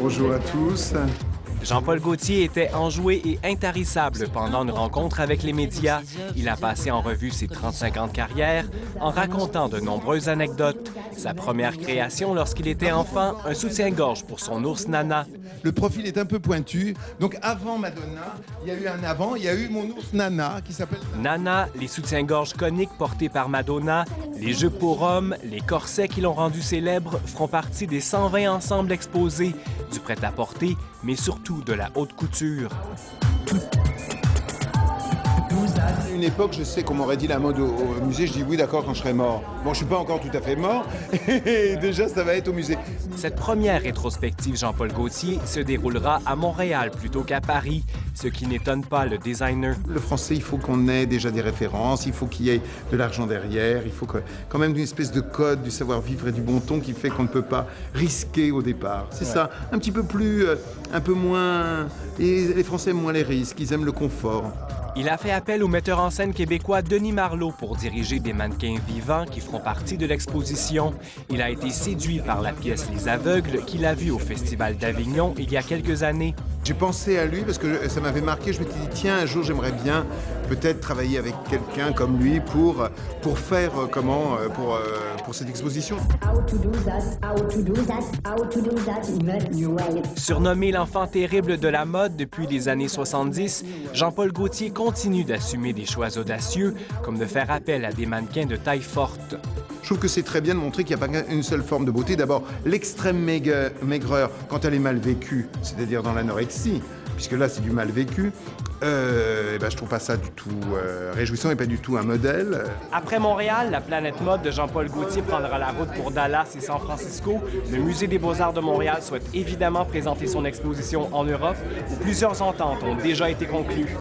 Bonjour à tous. Jean-Paul Gaultier était enjoué et intarissable pendant une rencontre avec les médias. Il a passé en revue ses 35 ans de carrière en racontant de nombreuses anecdotes. Sa première création lorsqu'il était enfant, un soutien-gorge pour son ours Nana. Le profil est un peu pointu. Donc avant Madonna, il y a eu un avant, il y a eu mon ours Nana qui s'appelle... Nana, les soutiens-gorge coniques portés par Madonna, les jupes pour hommes, les corsets qui l'ont rendu célèbre feront partie des 120 ensembles exposés, du prêt-à-porter, mais surtout de la haute couture. À une époque, je sais qu'on m'aurait dit la mode au musée, je dis oui d'accord quand je serai mort. Bon, je suis pas encore tout à fait mort, et déjà ça va être au musée. Cette première rétrospective Jean-Paul Gaultier se déroulera à Montréal plutôt qu'à Paris, ce qui n'étonne pas le designer. Le français, il faut qu'on ait déjà des références, il faut qu'il y ait de l'argent derrière, il faut quand même une espèce de code du savoir-vivre et du bon ton qui fait qu'on ne peut pas risquer au départ. C'est ça, un petit peu plus, un peu moins... Et les Français aiment moins les risques, ils aiment le confort. Il a fait appel au metteur en scène québécois Denis Marleau pour diriger des mannequins vivants qui feront partie de l'exposition. Il a été séduit par la pièce Les Aveugles qu'il a vue au Festival d'Avignon il y a quelques années. J'ai pensé à lui parce que ça m'avait marqué. Je m'étais dit, tiens, un jour, j'aimerais bien peut-être travailler avec quelqu'un comme lui pour faire pour cette exposition. Surnommé l'enfant terrible de la mode depuis les années 70, Jean-Paul Gaultier continue d'assumer des choix audacieux, comme de faire appel à des mannequins de taille forte. Je trouve que c'est très bien de montrer qu'il n'y a pas une seule forme de beauté. D'abord, l'extrême maigreur, quand elle est mal vécue, c'est-à-dire dans l'anorexie, puisque là, c'est du mal vécu, je trouve pas ça du tout réjouissant et pas du tout un modèle. Après Montréal, la planète mode de Jean-Paul Gaultier prendra la route pour Dallas et San Francisco. Le Musée des Beaux-Arts de Montréal souhaite évidemment présenter son exposition en Europe, où plusieurs ententes ont déjà été conclues.